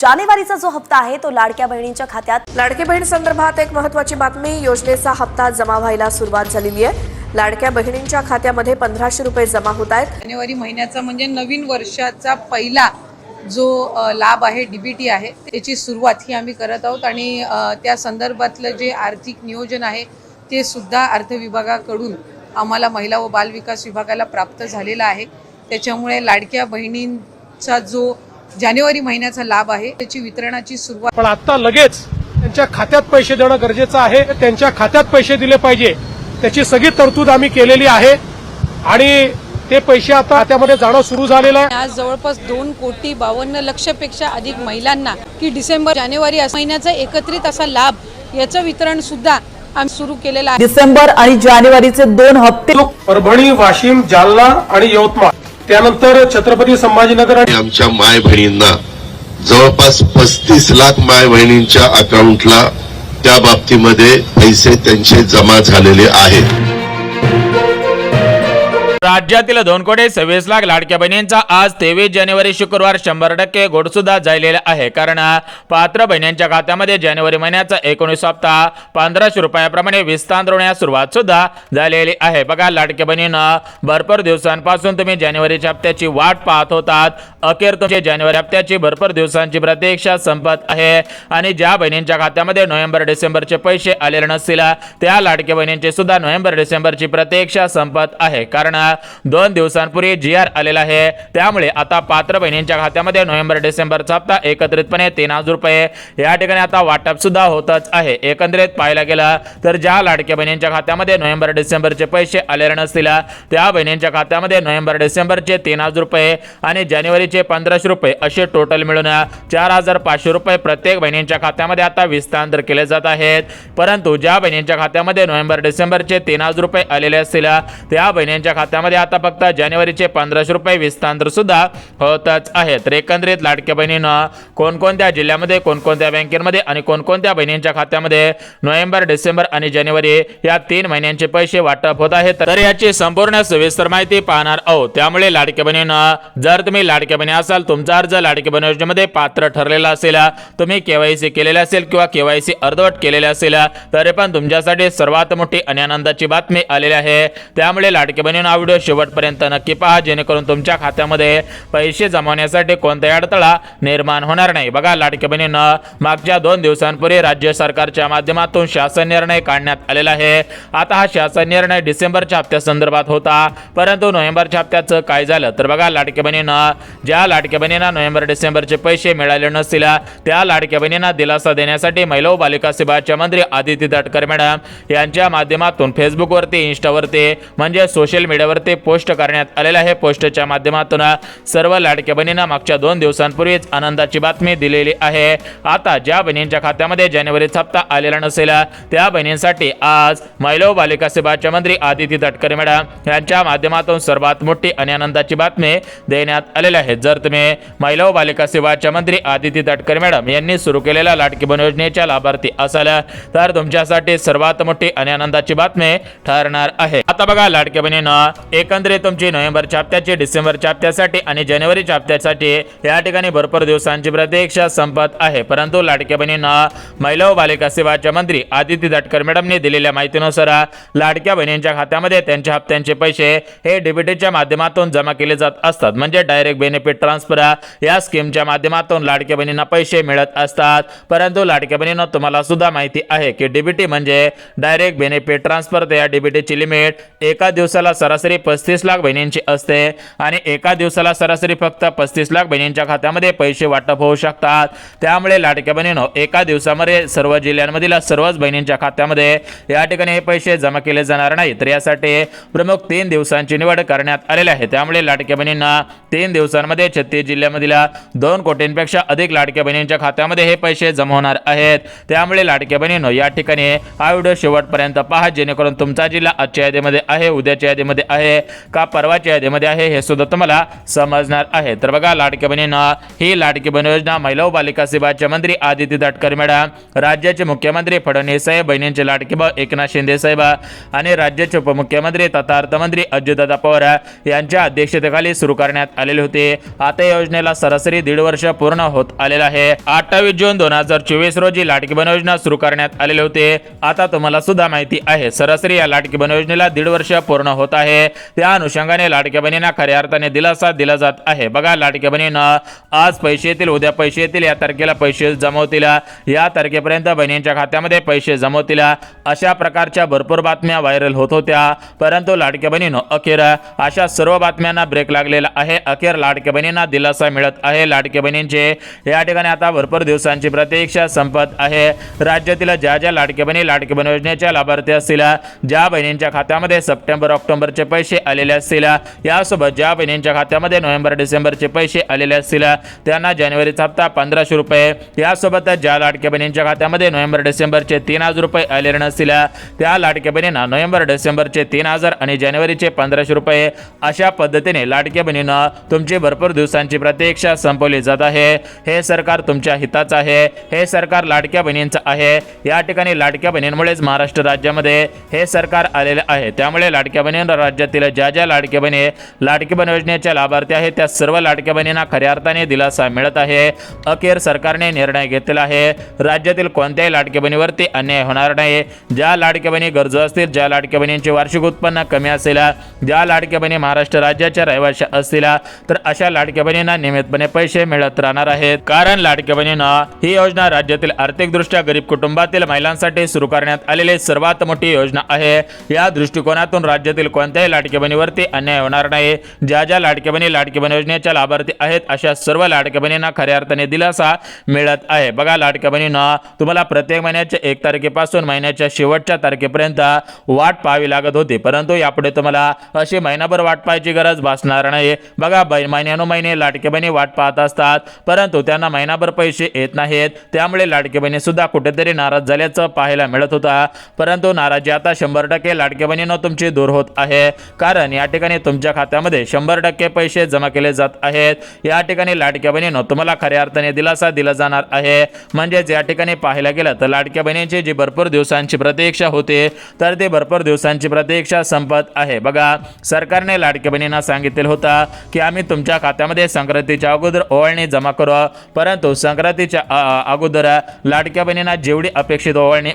जानेवारीचा जो हप्ता आहे तो लाडक्या बहिणींच्या खात्यात लाडकी बहीण संदर्भात एक महत्त्वाची बातमी। योजनेचा हप्ता जमा व्हायला सुरुवात झालेली आहे। लाडक्या बहिणींच्या खात्यामध्ये 1500 रुपये जमा होत आहेत। जानेवारी महिन्याचा म्हणजे नवीन वर्षाचा पहिला जो लाभ आहे डीबीटी आहे त्याची सुरुवात ही आम्ही करत आहोत आणि त्या संदर्भातलं जे आर्थिक नियोजन आहे ते सुद्धा अर्थ विभागाकडून आम्हाला महिला व बाल विकास विभागाला प्राप्त झालेला आहे। त्याच्यामुळे लाडक्या बहिणींचा जो जानेवारी महिन्याचा लाभ आहे त्याची वितरणाची सुरुवात पण आता लगेच त्यांच्या खात्यात पैसे देणं गरजेचं आहे। त्यांच्या खात्यात पैसे दिले पाहिजे त्याची सगळी तरतूद आम्ही केलेली आहे आणि ते पैसे आता खात्यामध्ये जाणं सुरू झालेलं आहे। आज जवळपास 2,52,00,000 पेक्षा अधिक महिलांना की डिसेंबर जानेवारी महिन्याचा एकत्रित असा लाभ याचं वितरण सुद्धा आम्ही सुरू केलेलं आहे। डिसेंबर आणि जानेवारीचे 2 हप्ते परभणी, वाशिम, जालना आणि यवतमाळ, त्यानंतर छत्रपती संभाजीनगर आणि आमच्या माय बहिणींना जवळपास 35 लाख माय बहिणींच्या अकाउंटला त्या बाबतीमध्ये पैसे त्यांचे जमा झालेले आहेत। राज्यातील 2,26,00,000 लाडक्या बहिणींचा आज 23 जानेवारी शुक्रवार 100% गोड सुद्धा झालेला आहे। कारण पात्र बहिणींच्या खात्यामध्ये जानेवारी महिन्याचा 19 हप्ता 1500 रुपयाप्रमाणे विस्तारण्यास सुरुवात सुद्धा झालेली आहे। बघा, लाडक्या बहिणींना भरपूर दिवसांपासून तुम्ही जानेवारीच्या हप्त्याची वाट पाहत होतात। अखेर तुमची जानेवारी हप्त्याची भरपूर दिवसांची प्रतीक्षा संपत आहे आणि ज्या बहिणींच्या खात्यामध्ये नोव्हेंबर डिसेंबरचे पैसे आलेले नसतील त्या लाडक्या बहिणींची सुद्धा नोव्हेंबर डिसेंबरची प्रतीक्षा संपत आहे। कारण 2 दिवसांपूर्वी जीआर आलेला आहे, त्यामुळे आता पात्र बहिणींच्या खात्यामध्ये नोव्हेंबर डिसेंबरचा हप्ता एकत्रितपणे 3,000 रुपये या ठिकाणी आता वाटप सुद्धा होतच आहे। एकंदरीत पाहायला गेलं तर ज्या लाडक्या बहिणींच्या खात्यामध्ये नोव्हेंबर डिसेंबरचे पैसे आलेले नसतील त्या बहिणींच्या खात्यामध्ये नोव्हेंबर डिसेंबरचे 3,000 रुपये आणि जानेवारीचे 1500 रुपये असे टोटल मिळून 4,500 रुपये प्रत्येक बहिणींच्या खात्यामध्ये आता विस्तार केले जात आहेत। परंतु ज्या बहिणींच्या खात्यामध्ये नोव्हेंबर डिसेंबरचे 3,000 रुपये आलेले असतील त्या बहिणींच्या खात्यामध्ये आता फक्त जानेवारीचे 1500 रुपये विस्तार सुद्धा होतच आहे। तर एकंदरीत लाडक्या बहिणींना कोणकोणत्या जिल्ह्यामध्ये, कोणकोणत्या बँकेमध्ये आणि कोणकोणत्या बहिणींच्या खात्यामध्ये नोव्हेंबर, डिसेंबर आणि जानेवारी या 3 महिन्यांचे पैसे वाटप होत आहेत, तर याची संपूर्ण सविस्तर माहिती पाहणार आहोत। त्यामुळे लाडक्या बहिणींना, जर तुम्ही लाडक्या बहिणी असाल, तुमचा अर्ज लाडक्या बहिणी योजनेमध्ये पात्र ठरलेला असेल, तुम्ही केवायसी केलेले असेल किंवा केवायसी अर्धवट केलेले असेल, तरी पण तुमच्यासाठी सर्वात मोठी आणि आनंदाची बातमी आलेली आहे। त्यामुळे लाडक्या बहिणींना व्हिडिओ शेवटपर्यंत नक्की पहा, जेणेकरून तुमच्या खात्यामध्ये पैसे जमवण्यासाठी कोणताही अडथळा निर्माण होणार नाही। बघा, लाडक्या बहिणींना मागच्या 2 दिवसांपूर्वी राज्य सरकारच्या माध्यमातून शासन निर्णय काढण्यात आलेला आहे। आता हा शासन निर्णय डिसेंबरच्या हप्त्यासंदर्भात होता, परंतु नोव्हेंबरच्या हप्त्याचं काय झालं तर बघा, लाडक्या बहिणींना, ज्या लाडक्या बहिणींना नोव्हेंबर डिसेंबरचे पैसे मिळाले नसतील त्या लाडक्या बहिणींना दिलासा देण्यासाठी महिला व बालिका विभागाच्या मंत्री आदिती तटकरे मॅडम यांच्या माध्यमातून फेसबुकवरती, इंस्टावरती म्हणजे सोशल मीडियावरती पोस्ट करण्यात आलेला आहे। पोस्टच्या माध्यमातून सर्व लाडक्या बहिणींना मागच्या 2 दिवसांपूर्वीच आनंदाची बातमी दिलेली आहे। आता ज्या बहिणींच्या खात्यामध्ये जानेवारीचा हप्ता आलेला नसेल त्या बहिणींसाठी आज महिला व बालिका विभागाच्या मंत्री आदिती तटकरे मॅडम यांच्या माध्यमातून सर्वात मोठी आणि आनंदाची बातमी देण्यात आलेली आहे। जर तुम्ही महिला व बालिका विभागाच्या मंत्री आदिती तटकरे मॅडम यांनी सुरू केलेल्या लाडकी बहीण योजनेच्या लाभार्थी असाल तर तुमच्यासाठी सर्वात मोठी आणि आनंदाची बातमी ठरणार आहे। आता बघा, लाडक्या बहिणींना एकंदरीत तुमची नोव्हेंबरच्या हप्त्याची, डिसेंबरच्या हप्त्यासाठी आणि जानेवारीच्या हप्त्यासाठी या ठिकाणी भरपूर दिवसांची प्रतीक्षा संपत आहे। परंतु लाडक्या बहिणींना महिला व बालिका विभागाच्या मंत्री आदिती तटकरे मॅडमने दिलेल्या माहितीनुसार लाडक्या बहिणींच्या खात्यामध्ये त्यांच्या हप्त्यांचे पैसे हे डीबीटीच्या माध्यमातून जमा केले जात असतात, म्हणजे डायरेक्ट बेनिफिट ट्रान्सफर या स्कीमच्या माध्यमातून लाडक्या बहिणींना पैसे मिळत असतात। परंतु लाडक्या बहिणींना तुम्हाला सुद्धा माहिती आहे की डीबीटी म्हणजे डायरेक्ट बेनिफिट ट्रान्सफर, त्या डीबीटीची लिमिट एका दिवसाला सरासरी 35 लाख बहिणींची असते आणि एका दिवसाला सरासरी फक्त 35 लाख बहिणींच्या खात्यामध्ये पैसे वाटप होऊ शकतात। त्यामुळे लाडक्या बहिणींनो, एका दिवसामध्ये सर्व जिल्ह्यांमधील सर्वच बहिणींच्या खात्यामध्ये या ठिकाणी हे पैसे जमा केले जाणार नाही, तर यासाठी प्रमुख 3 दिवसांची निवड करण्यात आलेली आहे। त्यामुळे लाडक्या बहिणींना 3 दिवसांमध्ये 36 जिल्ह्यामधील 2 कोटींपेक्षा अधिक लाडक्या बहिणींच्या खात्यामध्ये हे पैसे जमा होणार आहेत। त्यामुळे लाडक्या बहिणींनो, या ठिकाणी हा व्हिडिओ शेवटपर्यंत पहा, जेणेकरून तुमचा जिल्हा आजच्या यादीमध्ये आहे, उद्याच्या यादीमध्ये आहे आहे का परवाच्या यादीमध्ये आहे हे सुद्धा तुम्हाला समजणार आहे. तर बघा लाडक्या बहिणींना ही लाडकी बहीण योजना महिला व बालिका सेवाचे मंत्री आदित्य तटकरे मॅडम, राज्याचे मुख्यमंत्री फडणवीस साहेब, बहिणींचे लाडके भाऊ एकनाथ शिंदे साहेब आणि राज्याचे उपमुख्यमंत्री तथा अर्थमंत्री अजितदादा पवार यांच्या अध्यक्षतेखाली सुरू करण्यात आलेले होते. आता या योजनेला सरासरी 1.5 वर्ष पूर्ण होत आलेलं आहे. 28 जून 2024 रोजी लाडकी बहीण योजना सुरू करण्यात आलेले होते. आता तुम्हाला सुद्धा माहिती आहे सरासरी या लाडकी बहीण योजनेला 1.5 वर्ष पूर्ण होत आहे. त्या अनुषंगाने लाडक्या बहिणींना खऱ्या अर्थाने दिलासा दिला जात आहे. बघा लाडक्या बहिणींना आज पैसे येतील, उद्या पैसे येतील, या तारखेला पैसे जमवतील, या तारखेपर्यंत बहिणींच्या खात्यामध्ये पैसे जमवतील, अशा प्रकारच्या भरपूर बातम्या व्हायरल होत होत्या. परंतु लाडक्या बहिणींनो अखेर अशा सर्व बातम्यांना ब्रेक लागलेला आहे. अखेर लाडक्या बहिणींना दिलासा मिळत आहे. लाडक्या बहिणींचे या ठिकाणी आता भरपूर दिवसांची प्रतीक्षा संपत आहे. राज्यातील ज्या लाडक्या बहिणी लाडकी बहीण योजनेच्या लाभार्थी असतील, ज्या बहिणींच्या खात्यामध्ये सप्टेंबर ऑक्टोबरचे पैसे आलेले असतील, यासोबत ज्या बहिणींच्या खात्यामध्ये नोव्हेंबर डिसेंबरचे पैसे आलेले असतील त्यांना जानेवारीचा हप्ता 1500 रुपये, यासोबत ज्या लाडक्या बहिणींच्या खात्यामध्ये नोव्हेंबर डिसेंबरचे 3000 रुपये आलेले नसतील त्या लाडक्या बहिणींना नोव्हेंबर डिसेंबरचे 3000 आणि जानेवारीचे 1500 रुपये अशा पद्धतीने लाडक्या बहिणींना तुमची भरपूर दिवसांची प्रतीक्षा संपवली जात आहे. हे सरकार तुमच्या हिताचं आहे. हे सरकार लाडक्या बहिणींचं आहे. या ठिकाणी लाडक्या बहिणींमुळेच महाराष्ट्र राज्यामध्ये हे सरकार आलेले आहे. त्यामुळे लाडक्या बहिणींना राज्यातील ज्या लाडक्या बहिणी लाडकी बहीण योजनेच्या लाभार्थी आहेत त्या सर्व लाडक्या बहिणींना खऱ्या अर्थाने दिलासा मिळत आहे. अखेर सरकारने निर्णय घेतलेला आहे. राज्यातील कोणत्याही लाडक्या बहिणीवरती अन्याय होणार नाही. ज्या लाडक्या बहिणी गरजू असतील, ज्या लाडक्या बहिणींचे वार्षिक उत्पन्न कमी असेल, ज्या लाडक्या बहिणी महाराष्ट्र राज्याच्या रहिवासी असतील तर अशा लाडक्या बहिणींना नियमितपणे पैसे मिळत राहणार आहेत. कारण लाडक्या बहिणींना ही योजना राज्यातील आर्थिकदृष्ट्या गरीब कुटुंबातील महिलांसाठी सुरू करण्यात आलेली सर्वात मोठी योजना आहे. या दृष्टिकोनातून राज्यातील कोणत्याही लाडक्या बहिणीवरती अन्याय होणार नाही. ज्या लाडक्या बहिणी लाडकी बहीण योजनेच्या लाभार्थी आहेत अशा सर्व लाडक्या बहिणींना खऱ्या अर्थाने दिलासा मिळत आहे. बघा लाडक्या बहिणींना तुम्हाला प्रत्येक महिन्याच्या 1 तारखेपासून महिन्याच्या शेवटच्या तारखेपर्यंत वाट पाहावी लागत होती, परंतु यापुढे तुम्हाला अशी महिनाभर वाट पाहायची गरज भासणार नाही. बघा महिन्यानुमहिने लाडक्या बहिणी वाट पाहत असतात, परंतु त्यांना महिनाभर पैसे येत नाहीत. त्यामुळे लाडक्या बहिणी सुद्धा कुठेतरी नाराज झाल्याचं पाहायला मिळत होता. परंतु नाराजी आता 100% लाडक्या बहिणींना तुमची दूर होत आहे. कारण या ठिकाणी तुमच्या खात्यामध्ये 100% पैसे जमा केले जात आहेत. या ठिकाणी लाडक्या बहिणींनो तुम्हाला खऱ्या अर्थाने दिलासा दिला जाणार आहे. म्हणजेच या ठिकाणी पाहायला गेलं तर लाडक्या बहिणींची जी भरपूर दिवसांची प्रतीक्षा होते तर ते भरपूर दिवसांची प्रतीक्षा संपत आहे. बघा सरकारने लाडक्या बहिणींना सांगितले होतं की आम्ही तुमच्या खात्यामध्ये संक्रांतीच्या अगोदर ओवाळणी जमा करू, परंतु संक्रांतीच्या अगोदर लाडक्या बहिणींना जेवढी अपेक्षित ओवाळणी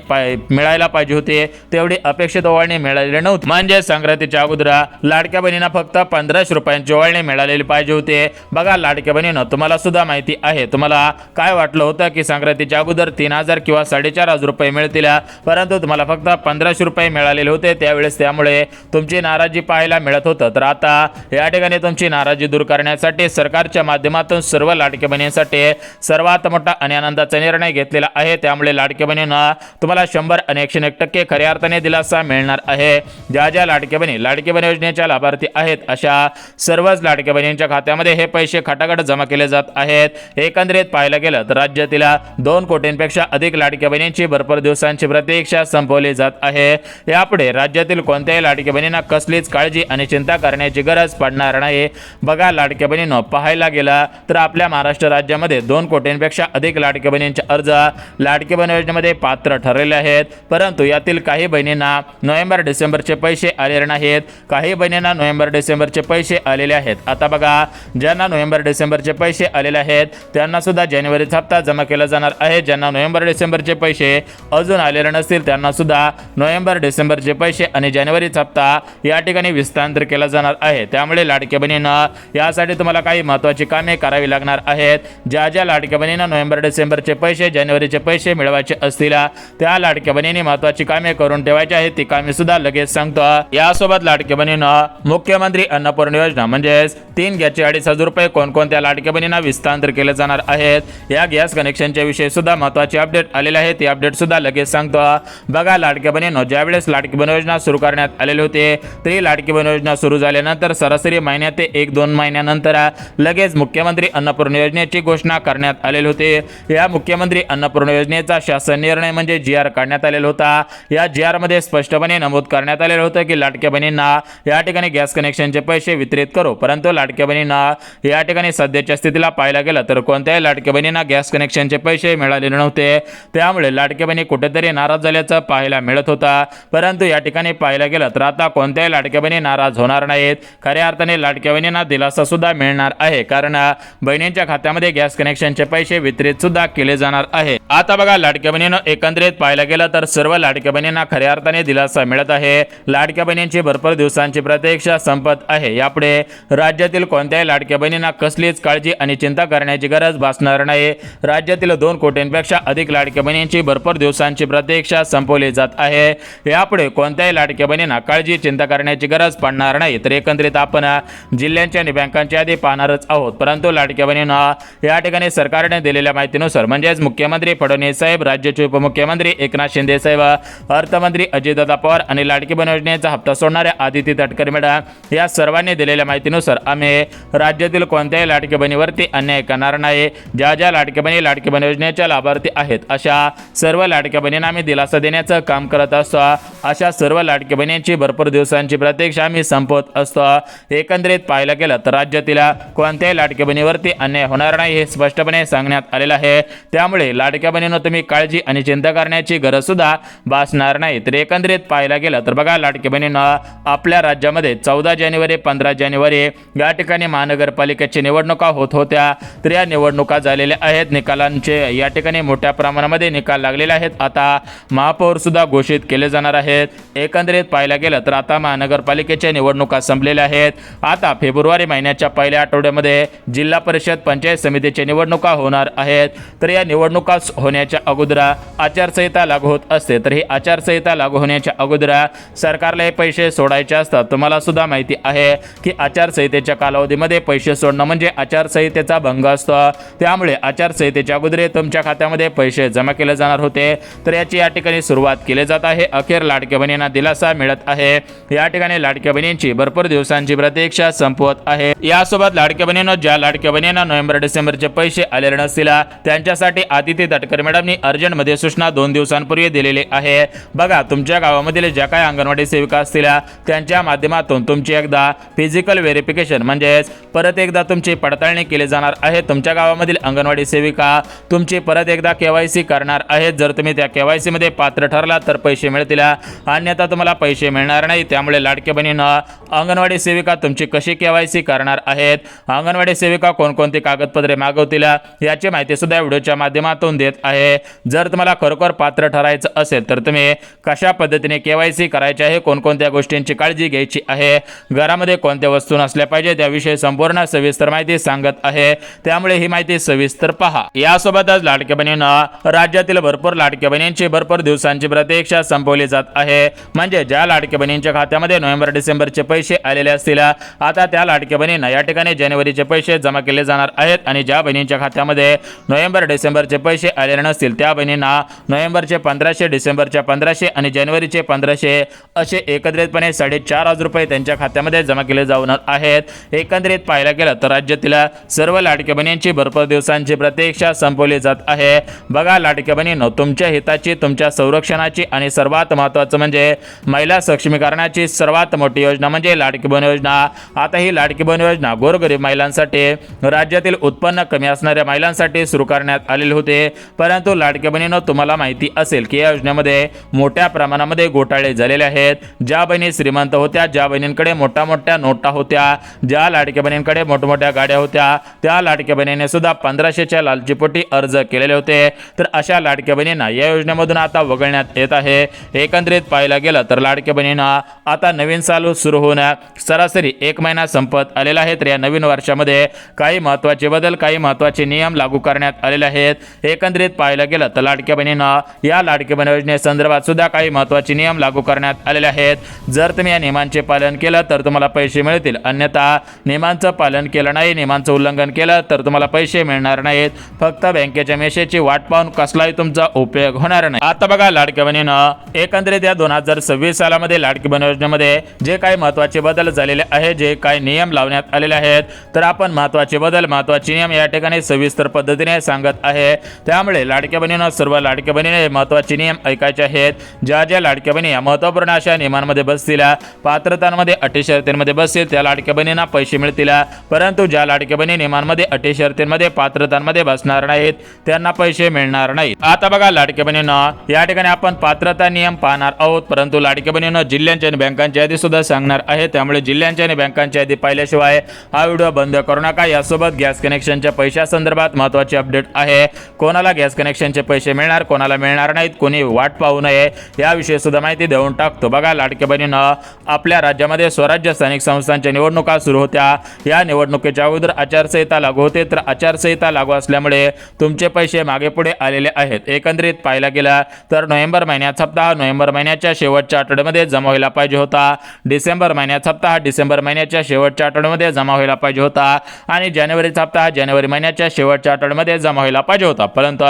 मिळायला पाहिजे होती तेवढी अपेक्षित ओवाळणी मिळालेली नव्हती. म्हणजे संक्रांतीच्या अगोदर लाडक्या बहिणींना फक्त 1500 रुपयांची ओवाळणी मिळालेली पाहिजे होते. बघा लाडक्या बहिणींनो तुम्हाला सुद्धा माहिती आहे, तुम्हाला काय वाटलं होतं की संक्रांतीच्या अगोदर 3000 किंवा 4500 रुपये मिळतील, परंतु तुम्हाला फक्त 1500 रुपये मिळालेले होते त्यावेळेस. त्यामुळे तुमची नाराजी पाहायला मिळत होतं. तर आता या ठिकाणी तुमची नाराजी दूर करण्यासाठी सरकारच्या माध्यमातून सर्व लाडक्या बहिणींसाठी सर्वात मोठा आणि आनंदाचा निर्णय घेतलेला आहे. त्यामुळे लाडक्या बहिणींना तुम्हाला 100 आणि 101% खऱ्या अर्थाने दिलासा मिळणार आहे. ज्या लाडक्या बहिणी लाडकी बहीण योजनेच्या लाभार्थी आहेत अशा सर्वच लाडक्या बहिणींच्या खात्यामध्ये हे पैसे खटाखट जमा केले जात आहेत. एकंदरीत पाहायला गेलं तर राज्यातील 2 कोटींपेक्षा अधिक लाडक्या बहिणींची भरपूर दिवसांची प्रतीक्षा संपवली जात आहे. यापुढे राज्यातील कोणत्याही लाडक्या बहिणींना कसलीच काळजी आणि चिंता करण्याची गरज पडणार नाही. बघा लाडक्या बहिणींनो पाहायला गेला तर आपल्या महाराष्ट्र राज्यामध्ये 2 कोटींपेक्षा अधिक लाडक्या बहिणींचे अर्ज लाडकी बहीण योजनेमध्ये पात्र ठरलेले आहेत. परंतु यातील काही बहिणींना नोव्हेंबर डिसेंबरचे पैसे आलेले नाहीत, काही बहिणींना नोव्हेंबर डिसेंबरचे पैसे आलेले आहेत. आता बघा ज्यांना नोव्हेंबर डिसेंबरचे पैसे आलेले आहेत त्यांना सुद्धा जानेवारीचा हप्ता जमा केला जाणार आहे. ज्यांना नोव्हेंबर डिसेंबरचे पैसे अजून आलेले नसतील त्यांना सुद्धा नोव्हेंबर डिसेंबरचे पैसे आणि जानेवारीचा हप्ता या ठिकाणी विस्तांतर केला जाणार आहे. त्यामुळे लाडक्या बहिणींना यासाठी तुम्हाला काही महत्त्वाची कामे करावी लागणार आहेत. ज्या लाडक्या बहिणींना नोव्हेंबर डिसेंबरचे पैसे जानेवारीचे पैसे मिळवायचे असतील त्या लाडक्या बहिणींनी महत्त्वाची कामे करून ठेवायची आहेत. ती कामे सुद्धा लगेच सांगतो. यासोबत लाडक्या बहिणींना मुख्यमंत्री अन्नपूर्णा योजना म्हणजेच 3 गॅसचे 2500 रुपये कोणकोणत्या लाडक्या बहिणींना विस्तांतर केले जाणार आहेत. या गॅस कनेक्शनच्या विषयी सुद्धा महत्त्वाची अपडेट आलेले आहे. ती अपडेट सुद्धा लगेच सांगतो. बघा लाडक्या बहिणींनो ज्यावेळेस लाडकी बहीण योजना सुरू करण्यात आलेली होती तरी लाडकी बहीण योजना सुरू झाल्यानंतर सरासरी महिन्यात ते 1-2 महिन्यानंतर लगेच मुख्यमंत्री अन्नपूर्णा योजनेची घोषणा करण्यात आलेली होती. या मुख्यमंत्री अन्नपूर्णा योजनेचा शासन निर्णय म्हणजे GR काढण्यात आलेला होता. या GR मध्ये स्पष्टपणे नमूद करण्यात आलेलं होतं की लाडक्या बहिणींना या ठिकाणी गॅस कनेक्शनचे पैसे वितरित करू, परंतु लाडक्या बहिणींना या ठिकाणी सध्याच्या स्थितीला पाहायला गेलं तर कोणत्याही लाडक्या बहिणींना गॅस कनेक्शनचे पैसे मिळालेले नव्हते। त्यामुळे लाडक्या बहिणी कुठेतरी नाराज झाल्याचं पाहायला मिळत होता, परंतु या ठिकाणी पाहायला गेलं तर आता कोणत्याही लाडक्या बहिणी नाराज होणार नाहीत। खऱ्या अर्थाने लाडक्या बहिणींना दिलासा सुद्धा मिळणार आहे, कारण बहिणींच्या खात्यामध्ये गॅस कनेक्शनचे पैसे वितरित सुद्धा केले जाणार आहे। आता बघा लाडक्या बहिणींनो, एकंदरीत पाहायला गेलं तर सर्व लाडक्या बहिणींना खऱ्या अर्थाने दिलासा मिळत आहे। लाडक्या बहिणींची भरपूर दिवसांची प्रतीक्षा संपत आहे। यापुढे राज्यातील कोणत्याही लाडक्या बहिणींना कसलीच काळजी आणि चिंता करण्याची गरज भासणार नाही। राज्यातील 2 कोटींपेक्षा अधिक लाडक्या बहिणींची भरपूर दिवसांची प्रतीक्षा संपवली जात आहे। यापुढे कोणत्याही लाडक्या बहिणींना काळजी चिंता करण्याची गरज पडणार नाही। तर एकंदरीत आपण जिल्ह्यांच्या आणि बँकांच्या यादी पाहणारच आहोत, परंतु लाडक्या बहिणींना या ठिकाणी सरकारने दिलेल्या माहितीनुसार म्हणजेच मुख्यमंत्री फडणवीस साहेब, राज्याचे उपमुख्यमंत्री एकनाथ शिंदे साहेब, अर्थमंत्री अजितदादा पवार आणि लाडकी बहीण योजनेचा हप्ता सोडणाऱ्या आदिती तटकरे मॅडम या सर्वांनी दिलेल्या माहितीनुसार आम्ही राज्यातील कोणत्याही लाडकी बहिणीवरती अन्याय करणार नाही। ज्या लाडकी बहीण योजनेच्या लाभार्थी आहेत अशा सर्व लाडक्या बहिणींना आम्ही दिलासा देण्याचं काम करत असतो। अशा सर्व लाडक्या बहिणींची भरपूर दिवसांची प्रतीक्षा आम्ही संपवत असतो। एकंदरीत पाहायला गेलं तर राज्यातील कोणत्याही लाडक्या बहिणीवरती अन्याय होणार नाही हे स्पष्टपणे सांगण्यात आलेलं आहे। त्यामुळे लाडक्या बहिणींनो तुम्ही काळजी आणि चिंता करण्याची गरज सुद्धा भासणार नाही। तर एकंदरीत पाहायला गेलं तर बघा लाडक्या बहिणींनो, आपल्या राज्यामध्ये 14 जानेवारी 15 जानेवारी या ठिकाणी महानगरपालिकेची निवडणुका होत होत्या। तर या निवडणुका झालेल्या आहेत, निकालांचे या ठिकाणी मोठ्या प्रमाणामध्ये निकाल लागलेले आहेत। आता महापौर सुद्धा घोषित केले जाणार आहेत। एकंदरीत पाहायला गेलं तर आता महानगरपालिकेच्या निवडणुका संपलेल्या आहेत। आता फेब्रुवारी महिन्याच्या पहिल्या आठवड्यामध्ये जिल्हा परिषद पंचायत समितीच्या निवडणुका होणार आहेत। तर या निवडणुका होण्याच्या अगोदर आचारसंहिता लागू होत असते। तर ही आचारसंहिता लागू होण्याच्या अगोदर सरकारला हे पैसे सोडायचे असतात। तुम्हाला सुद्धा माहिती आहे की आचारसंहितेच्या कालावधीमध्ये पैसे सोडणं म्हणजे आचारसंहितेचा भंग असतो। त्यामुळे आचारसंहितेच्या अगोदर तुमच्या खात्यामध्ये पैसे जमा केले जाणार होते। तर याची या ठिकाणी सुरुवात केली जात आहे। अखेर लाडक्या बहिणींना दिलासा मिळत आहे। या ठिकाणी लाडक्या बहिणींची भरपूर दिवसांची प्रतीक्षा संपवत आहे। यासोबत लाडक्या बहिणींनो, ज्या लाडक्या बहिणींना नोव्हेंबर डिसेंबरचे पैसे आलेले नसतील त्यांच्यासाठी आदिती तटकरे मॅडमनी अर्जंटमध्ये सूचना 2 दिवसांपूर्वी दिलेली आहे। बघा तुमच्या गावामधील ज्या काही अंगणवाडी सेविका असतील त्यांच्या माध्यमातून तुमची एकदा फिजिकल व्हेरिफिकेशन म्हणजेच परत एकदा तुमची पडताळणी केली जाणार आहे। तुमच्या गावामधील अंगणवाडी सेविका तुमची परत एकदा KYC करणार आहेत। जर तुम्ही त्या KYC मध्ये पात्र ठरला तर पैसे मिळतील, अन्यथा तुम्हाला पैसे मिळणार नाही। त्यामुळे लाडक्या बहिणींना अंगणवाडी सेविका तुमची कशी KYC करणार आहेत, अंगणवाडी सेविका कोणकोणती कागदपत्रे मागवतील याची माहिती सुद्धा व्हिडिओच्या माध्यमातून देत आहे। जर तुम्हाला खरोखर पात्र ठरायचं असेल तर तुम्ही कशा पद्धतीने KYC करायचे आहे, कोणकोणत्या गोष्टींची काळजी घ्यायची आहे, घरामध्ये कोणत्या वस्तू नसल्या पाहिजे त्याविषयी संपूर्ण सविस्तर माहिती सांगत आहे। त्यामुळे ही माहिती सविस्तर पहा। यासोबतच लाडक्या बहिणींना राज्यातील भरपूर लाडक्या बहिणींची भरपूर दिवसांची प्रतीक्षा संपवली जात आहे। म्हणजे ज्या लाडक्या बहिणींच्या खात्यामध्ये नोव्हेंबर डिसेंबरचे पैसे आलेले असतील आता त्या लाडक्या बहिणींना या ठिकाणी जानेवारीचे पैसे जमा केले जाणार आहेत। आणि ज्या बहिणींच्या खात्यामध्ये नोव्हेंबर डिसेंबरचे पैसे आलेले नसतील त्या बहिणींना नोव्हेंबरचे 1500, डिसेंबरच्या 1500 आणि जानेवारीचे 1500 असे एकत्रितपणे 4,500 रुपये त्यांच्या खात्यामध्ये जमा केले जाणार आहेत। एकंदरीत पाहायला गेलं तर राज्यातील सर्व लाडक्या बहिणींची भरपूर दिवसांची प्रतीक्षा संपवली जात आहे। बघा लाडक्या बहिणींनो, तुमच्या हिताची, तुमच्या संरक्षणाची आणि सर्वात महत्त्वाचं म्हणजे महिला सक्षमीकरणाची सर्वात मोठी योजना म्हणजे लाडकी बहीण योजना। आता ही लाडकी बहीण योजना गोरगरीब महिलांसाठी, राज्यातील उत्पन्न कमी असणाऱ्या महिलांसाठी सुरू करण्यात आलेले होते। परंतु लाडक्या बहिणींनो, तुम्हाला माहिती असेल की या योजनेमध्ये मोठ्या प्रमाणामध्ये घोटाळे झालेले आहेत। ज्या बहिणी श्रीमंत होत्या, ज्या बहिणींकडे मोठ्या नोटा होत्या, ज्या लाडक्या बहिणींकडे मोठमोठ्या गाड्या होत्या, त्या लाडक्या बहिणीने सुद्धा 1500च्या लालचीपोटी अर्ज केलेले होते। तर अशा लाडक्या बहिणींना या योजनेमधून आता वगळण्यात येत आहे। एकंदरीत पाहायला गेलं तर लाडक्या बहिणींना आता नवीन साल सुरू होऊन सरासरी 1 महिना संपत आलेला आहे। तर या नवीन वर्षामध्ये काही महत्त्वाचे बदल, काही महत्त्वाचे नियम लागू करण्यात आलेले आहेत। एकंदरीत पाहायला गेलं तर लाडक्या बहिणींना या लाडकी बहीण योजनेसंदर्भात सुद्धा काही महत्त्वाचे नियम लागू करण्यात आलेले आहेत। जर तुम्ही या नियमांचे पालन केलं तर तुम्हाला पैसे मिळतील, अन्यथा नियमांचं पालन केलं नाही, नियमांचं उल्लंघन केलं तर तुम्हाला पैसे मिळणार नाहीत। फक्त बँकेच्या मेसेजची वाट पाहून कसलाही तुमचा उपयोग होणार नाही। आता बघा लाडक्या बहिणींना, एकंदरीत सध्या 2026 सालामध्ये लाडकी बहीण योजनेमध्ये जे काही महत्त्वाचे बदल झालेले आहे, जे काही नियम लावण्यात आलेले आहेत, तर आपण महत्त्वाचे बदल महत्त्वाचे नियम या ठिकाणी सविस्तर पद्धतीने सांगत आहे। त्यामुळे लाडक्या बहिणींना सर्व लाडक्या बहिणीने महत्त्वाचे नियम ऐकायचे आहेत। ज्या लाडक्या बहिणी या महत्त्वपूर्ण अशा नियमांमध्ये बसतील, पात्रतांमध्ये अटी शर्तींमध्ये बसतील, त्या लाडक्या बहिणींना पैसे मिळतील। परंतु ज्या लाडक्या बहिणी नियमांमध्ये अटी शर्तींमध्ये पात्रतांमध्ये बसणार नाहीत त्यांना पैसे मिळणार नाहीत। आता बघा लाडक्या बहिणींना या ठिकाणी आपण पात्रता नियम पाहणार आहोत, परंतु लाडक्या बहिणींना जिल्ह्यांची आणि बँकांची यादी सुद्धा सांगणार आहे। त्यामुळे जिल्ह्यांची आणि बँकांची यादी पाहिल्याशिवाय हा व्हिडिओ बंद करू नका। यासोबत गॅस कनेक्शनच्या पैशासंदर्भात महत्त्वाची अपडेट आहे। कोणाला गॅस कनेक्शनचे पैसे मिळणार, कोणाला मिळणार नाहीत, कोणी वाट पाहू नये याविषयी सुद्धा माहिती देऊन टाकतो। बघा लाडक्या बहिणींना आपल्या राज्यामध्ये स्वराज्य स्थानिक संस्थांच्या निवडणुका सुरू होत्या। या निवडणुकीच्या अगोदर आचारसंहिता लागू होते, तर आचारसंहिता लागू असल्यामुळे तुमचे पैसे मागे पुढे आलेले आहेत। एकंदरीत पाहायला गेला तर नोव्हेंबर महिन्याचा हप्ता हा नोव्हेंबर महिन्याच्या शेवटच्या आठवड्यामध्ये जमा व्हायला पाहिजे होता। डिसेंबर महिन्याचा हप्ता हा डिसेंबर महिन्याच्या शेवटच्या आठवड्यामध्ये जमा व्हायला पाहिजे होता आणि जानेवारीचा हप्ता हा जानेवारी महिन्याच्या शेवटच्या आठवड्यामध्ये जमा व्हायला पाहिजे होता। परंतु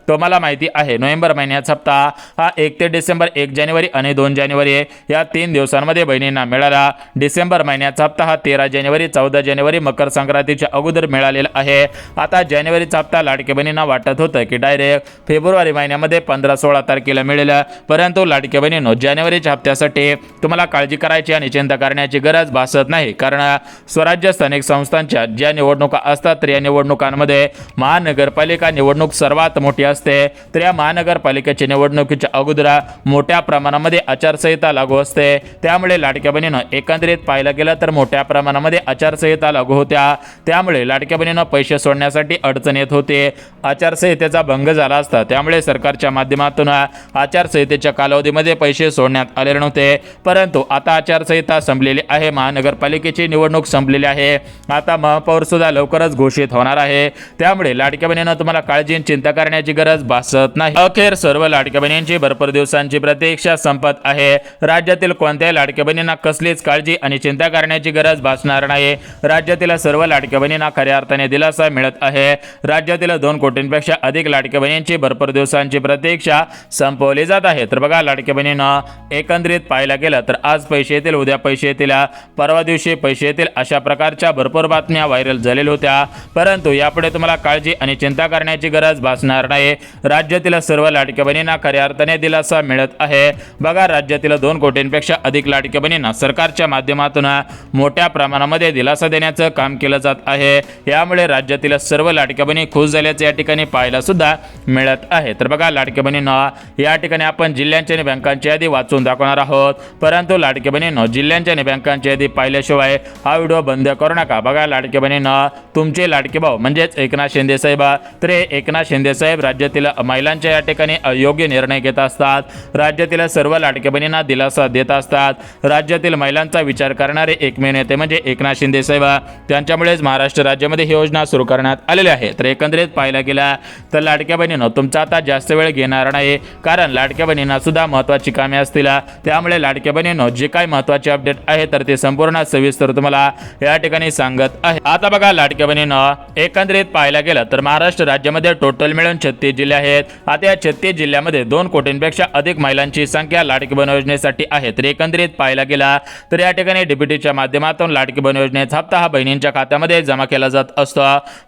तुम्हाला माहिती आहे नोव्हेंबर महिन्याचा हप्ता हा 1 ते डिसेंबर, 1 जानेवारी आणि 2 जानेवारी या 3 दिवसांमध्ये बहिणींना मिळाला। डिसेंबर महिन्याचा हप्ता हा 13 जानेवारी, 14 जानेवारी मकर संक्रांतीच्या अगोदर मिळालेला आहे। आता जानेवारीचा हप्ता लाडक्या बहिणींना वाटत होतं की डायरेक्ट फेब्रुवारी महिन्यामध्ये 15-16 तारखेला मिळेल, परंतु लाडक्या बहिणींनो जानेवारीच्या हप्त्यासाठी तुम्हाला काळजी करायची आणि चिंता करण्याची गरज भासत नाही। कारण स्वराज्य स्थानिक संस्थांच्या ज्या निवडणुका असतात तर या निवडणुकांमध्ये महानगरपालिका निवडणूक सर्वात मोठी असते। तर या महानगरपालिकेच्या निवडणुकीच्या अगोदर मोठ्या प्रमाणामध्ये आचारसंहिता लागू असते। त्यामुळे लाडक्या बहिणींनो एकंदरीत पाहायला गेलं तर मोठ्या प्रमाणामध्ये आचारसंहिता लागू होत्या। त्यामुळे लाडक्या बहिणींना पैसे सोडण्यासाठी अडचण येत होते। आचारसंहितेचा भंग झाला असता, त्यामुळे सरकारच्या माध्यमातून आचारसंहितेच्या कालावधीमध्ये पैसे सोडण्यात आलेले नव्हते। परंतु आता आचारसंहिता संपलेली आहे, महानगरपालिकेची निवडणूक संपलेली आहे, आता महापौर सुद्धा लवकरच घोषित होणार आहे। त्यामुळे लाडक्या बहिणींना तुम्हाला काळजी आणि चिंता करण्याची गरज भासत नाही। अखेर सर्व लाडक्या बहिणींची भरपूर दिवसांची प्रतीक्षा संपत आहे। राज्यातील कोणत्याही लाडक्या बहिणींना कसलीच काळजी आणि चिंता करण्याची गरज भासणार नाही। राज्यातील सर्व लाडक्या बहिणींना खऱ्या अर्थाने दिलासा मिळत आहे। राज्यातील 2 कोटींपेक्षा अधिक लाडक्या बहिणींची भरपूर दिवसांची प्रतीक्षा संपवली जात आहे। तर बघा लाडक्या बहिणींना एकंदरीत पाहायला गेलं तर आज पैसे येतील, उद्या पैसे येतील, परवा दिवशी पैसे येतील, अशा प्रकारच्या भरपूर बातम्या व्हायरल झालेल्या होत्या। परंतु यापुढे तुम्हाला काळजी आणि चिंता करण्याची गरज भासणार नाही। राज्यातील सर्व लाडक्या बहिणींना खऱ्या अर्थाने दिलासा मिळत आहे। बघा राज्यातील 2 कोटींपेक्षा अधिक लाडक्या बहिणींना सरकारच्या माध्यमातून मोठ्या प्रमाणामध्ये दिलासा देण्याचं काम केलं जात आहे। यामुळे राज्यातील सर्व लाडक्या बहिणी खुश झाल्याचे या ठिकाणी पाहायला सुद्धा मिळत आहे। तर बघा लाडक्या बहिणींना या ठिकाणी आपण जिल्ह्यांची आणि बँकांची यादी वाचून दाखवणार आहोत, परंतु लाडक्या बहिणींनो जिल्ह्यांची आणि बँकांची यादी पाहिल्याशिवाय हा व्हिडिओ बंद करू नका। बघा लाडक्या बहिणींना तुमचे लाडके भाऊ म्हणजेच एकनाथ शिंदे साहेब, तर एकनाथ शिंदे साहेब राज्यातील महिलांच्या या ठिकाणी योग्य निर्णय घेत असतात। राज्यातील सर्व लाडक्या बहिणींना दिलासा देत असतात। राज्यातील महिलांचा विचार करणारे एकमेव नेते म्हणजे एकनाथ शिंदे साहेब, त्यांच्यामुळेच महाराष्ट्र राज्यामध्ये ही योजना सुरू करण्यात आलेली आहे। तर एकंदरीत पाहायला गेला तर लाडक्या बहिणींनो तुमचा आता जास्त वेळ घेणार नाही, कारण लाडक्या बहिणींना सुद्धा महत्त्वाची कामे असतील। त्यामुळे लाडक्या बहिणींनो जे काही महत्त्वाचे अपडेट आहे तर ते संपूर्ण सविस्तर तुम्हाला या ठिकाणी सांगत आहे। आता बघा लाडक्या बहिणींनो एकंदरीत पाहायला गेलं तर महाराष्ट्र राज्यामध्ये टोटल मिळून 36 जिल्हे आहेत। आता या 36 जिल्ह्यामध्ये 2 कोटींपेक्षा अधिक महिलांची संख्या लाडकी बहीण योजनेसाठी आहे। तर एकंदरीत पाहायला गेला तर या ठिकाणी डीबीटीच्या माध्यमातून लाडकी बहीण योजनेचा हप्ता हा बहिणींच्या खात्यामध्ये जमा केला जात असतो।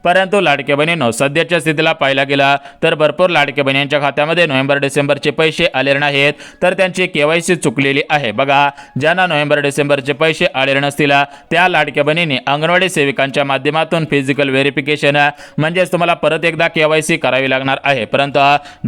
परंतु लाडक्या बहिणींनो सध्याच्या स्थितीला पाहायला गेला तर भरपूर लाडक्या बहिणींच्या खात्यामध्ये नोव्हेंबर डिसेंबरचे पैसे आलेले नाहीत, तर त्यांची केवायसी चुकलेली आहे। बघा ज्यांना नोव्हेंबर डिसेंबरचे पैसे आलेले नसतील त्या लाडक्या बहिणींनी अंगणवाडी सेविकांच्या माध्यमातून फिजिकल व्हेरिफिकेशन म्हणजेच तुम्हाला परत एकदा केवायसी करावी लागणार आहे। परंतु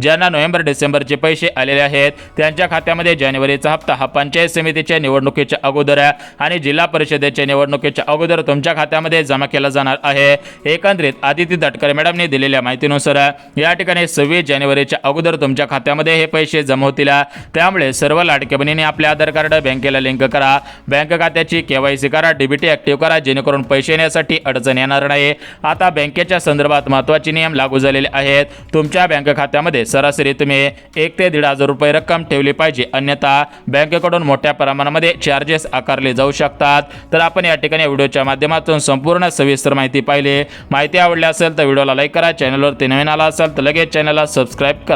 ज्यांना नोव्हेंबर डिसेंबरचे पैसे आलेले आहेत त्यांच्या खात्यामध्ये जानेवारीचा हप्ता हा पंचायत समितीच्या निवडणुकीच्या अगोदर आणि जिल्हा परिषदेच्या निवडणुकीच्या अगोदर तुमच्या खात्यामध्ये जमा केला जाणार आहे। एकंदरीत आदिती तटकरे मॅडमने दिलेल्या माहितीनुसार या ठिकाणी 26 जानेवारीच्या अगोदर तुमच्या खात्यामध्ये हे पैसे जमा होतील। त्यामुळे सर्व लाडक्या बहिणींनी आपले आधार कार्ड बँकेला लिंक करा, बँक खात्याची केवायसी करा, डीबीटी ऍक्टिव्ह करा, जेणेकरून पैसे येण्यासाठी अडचण येणार नाही। आता बँकेच्या संदर्भात महत्त्वाचे नियम लागू झालेले आहेत। तुमच्या बँक खात्यामध्ये सरासरी तुम्ही 1 ते 1,500 रुपये रक्कम ठेवली पाहिजे, अन्यथा बँकेकडून मोठ्या प्रमाणामध्ये चार्जेस आकारले जाऊ शकतात। तर आपण या ठिकाणी व्हिडिओच्या माध्यमातून संपूर्ण सविस्तर माहिती पाहिली। माहिती आवडली असेल तर व्हिडिओला लाईक करा, चॅनलवरती नवीन आला असेल तर लगेच चॅनलला सबस्क्राईब करा।